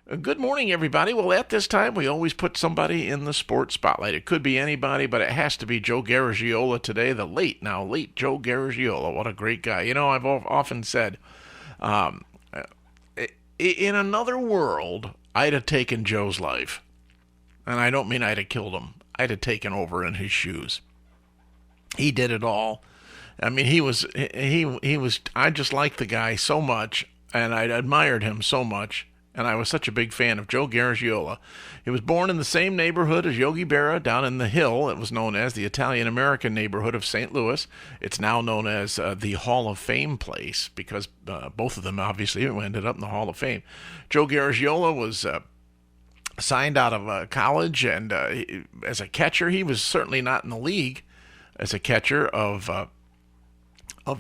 Good morning, everybody. Well, at this time, we always put somebody in the sports spotlight. It could be anybody, but it has to be Joe Garagiola today, the late Joe Garagiola. What a great guy. You know, I've often said, um, in another world, I'd have taken Joe's life. And I don't mean I'd have killed him. I'd have taken over in his shoes. He did it all. I mean, he was. I just liked the guy so much, and I admired him so much, and I was such a big fan of Joe Garagiola. He was born in the same neighborhood as Yogi Berra, down in the Hill. It was known as the Italian American neighborhood of St. Louis. It's now known as the Hall of Fame place because both of them obviously ended up in the Hall of Fame. Joe Garagiola was signed out of college, and as a catcher, he was certainly not in the league as a catcher of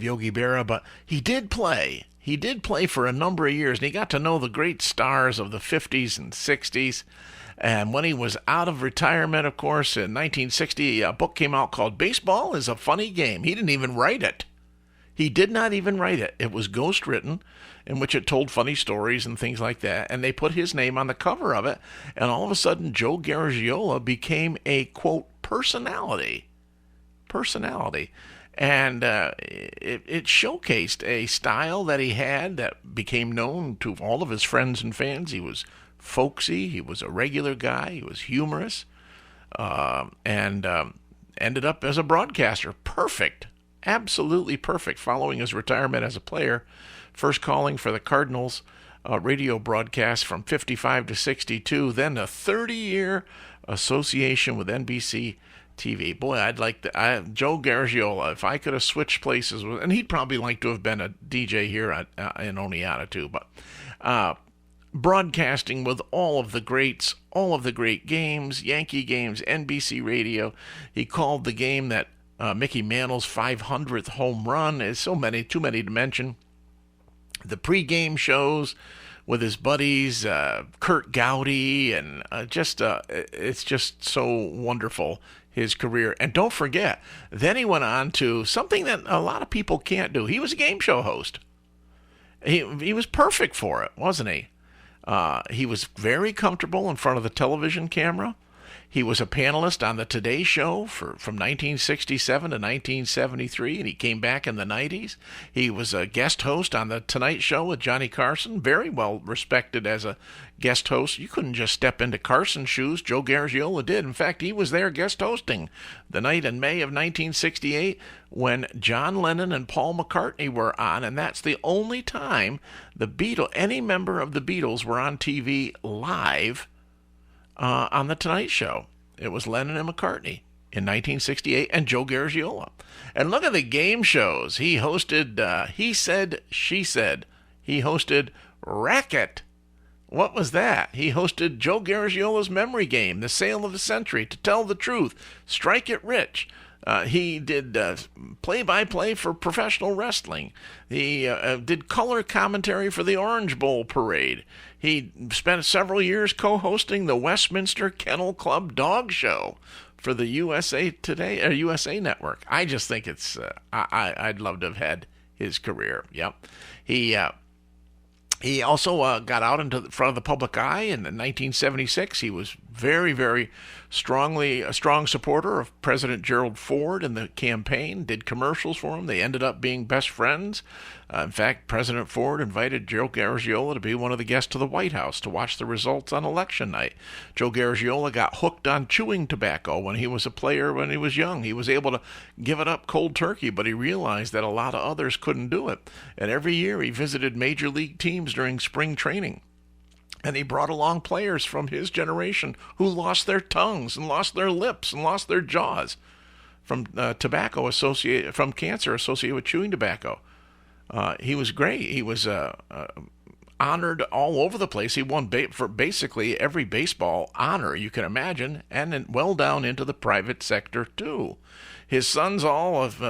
Yogi Berra, but he did play. He did play for a number of years, and he got to know the great stars of the 50s and 60s. And when he was out of retirement, of course, in 1960, a book came out called Baseball is a Funny Game. He didn't even write it. He did not even write it. It was ghostwritten, in which it told funny stories and things like that. And they put his name on the cover of it. And all of a sudden, Joe Garagiola became a, quote, personality. And it showcased a style that he had that became known to all of his friends and fans. He was folksy. He was a regular guy. He was humorous. And ended up as a broadcaster. Perfect. Absolutely perfect. Following his retirement as a player, first calling for the Cardinals radio broadcast from 55 to 62, then a 30-year association with NBC TV. Boy, I'd like Joe Garagiola, if I could have switched places with, and he'd probably like to have been a DJ here in Oneonta too, but broadcasting with all of the greats, all of the great games, Yankee games, NBC radio. He called the game that Mickey Mantle's 500th home run. Is too many to mention. The pregame shows with his buddies, Kurt Gowdy, and it's just so wonderful, his career. And don't forget, then he went on to something that a lot of people can't do. He was a game show host. He was perfect for it, wasn't he? He was very comfortable in front of the television camera. He was a panelist on the Today Show from 1967 to 1973, and he came back in the 90s. He was a guest host on the Tonight Show with Johnny Carson, very well respected as a guest host. You couldn't just step into Carson's shoes. Joe Garagiola did. In fact, he was there guest hosting the night in May of 1968 when John Lennon and Paul McCartney were on, and that's the only time any member of the Beatles were on TV live on The Tonight Show. It was Lennon and McCartney in 1968 and Joe Garagiola. And look at the game shows. He hosted He Said, She Said. He hosted Racket. What was that? He hosted Joe Garagiola's memory game, The Sale of the Century, To Tell the Truth, Strike It Rich. He did play-by-play for professional wrestling. He did color commentary for the Orange Bowl parade. He spent several years co-hosting the Westminster Kennel Club Dog Show for the USA Today or USA Network. I just think it's I'd love to have had his career. Yep. He also got out into the front of the public eye in 1976. He was very, very strongly a strong supporter of President Gerald Ford in the campaign, did commercials for him. They ended up being best friends. In fact, President Ford invited Joe Garagiola to be one of the guests to the White House to watch the results on election night. Joe Garagiola got hooked on chewing tobacco when he was a player when he was young. He was able to give it up cold turkey, but he realized that a lot of others couldn't do it. And every year he visited major league teams during spring training. And he brought along players from his generation who lost their tongues and lost their lips and lost their jaws from from cancer associated with chewing tobacco. He was great. He was honored all over the place. He won for basically every baseball honor you can imagine, and then well down into the private sector too. His sons, all of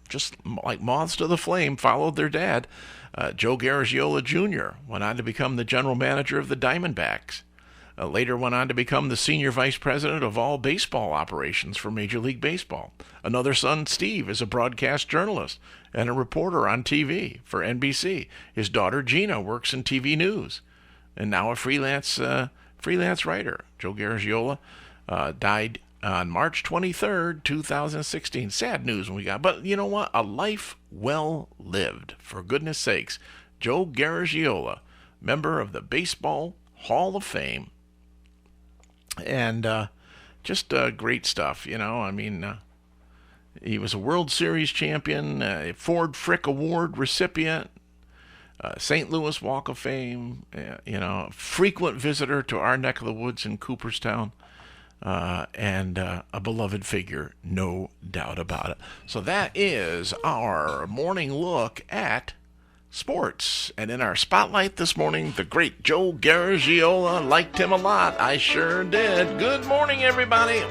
just like moths to the flame, followed their dad. Joe Garagiola Jr. went on to become the general manager of the Diamondbacks. Later went on to become the senior vice president of all baseball operations for Major League Baseball. Another son, Steve, is a broadcast journalist and a reporter on TV for NBC. His daughter, Gina, works in TV news. and now a freelance writer. Joe Garagiola died on March 23rd, 2016. Sad news when we got, but you know what? A life well lived, for goodness sakes. Joe Garagiola, member of the Baseball Hall of Fame, and just great stuff, you know. I mean, he was a World Series champion, a Ford Frick Award recipient, St. Louis Walk of Fame, you know, frequent visitor to our neck of the woods in Cooperstown, and a beloved figure, no doubt about it. So that is our morning look at sports. And in our spotlight this morning, the great Joe Garagiola. Liked him a lot. I sure did. Good morning, everybody.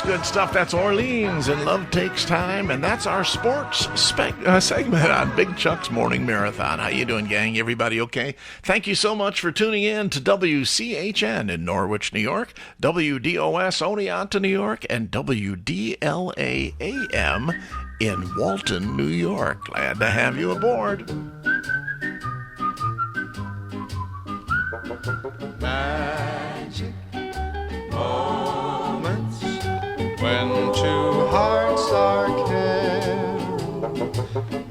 Good stuff. That's Orleans and Love Takes Time, and that's our sports segment on Big Chuck's Morning Marathon. How you doing, gang? Everybody okay? Thank you so much for tuning in to WCHN in Norwich, New York, WDOS Oneonta, New York, and WDLA AM in Walton, New York. Glad to have you aboard. Magic moments when two hearts are caring.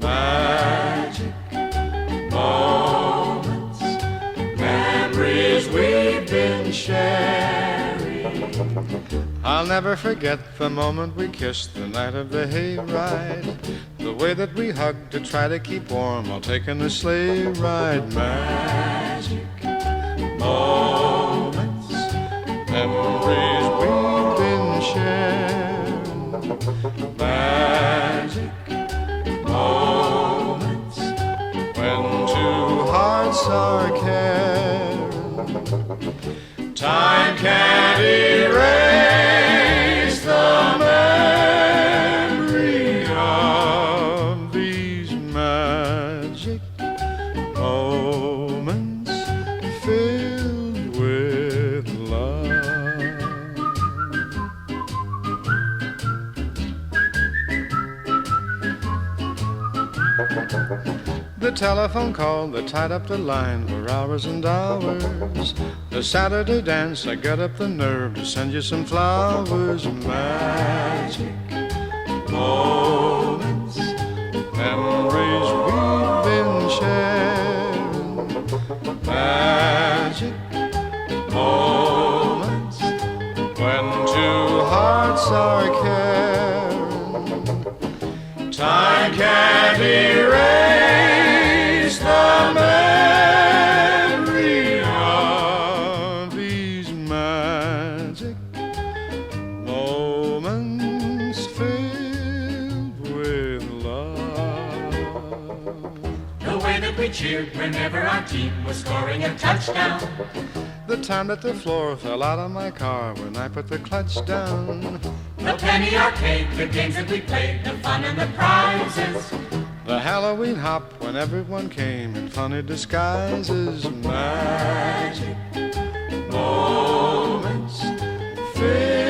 Magic moments, memories we've been sharing. I'll never forget the moment we kissed the night of the hayride. The way that we hugged to try to keep warm while taking the sleigh ride. Magic moments, memories we've been sharing. Magic moments when two hearts are caring. Time can't erase the memory of these magic moments filled with love. The telephone call that tied up the line for hours and hours. The Saturday dance, I got up the nerve to send you some flowers. Magic moments, memories we've been sharing. Magic moments when two hearts are caring. Time can't erase the memory of these magic moments filled with love. The way that we cheered whenever our team was scoring a touchdown. The time that the floor fell out of my car when I put the clutch down. The penny arcade, the games that we played, the fun and the prizes. The Halloween hop when everyone came in funny disguises. Magic moments filled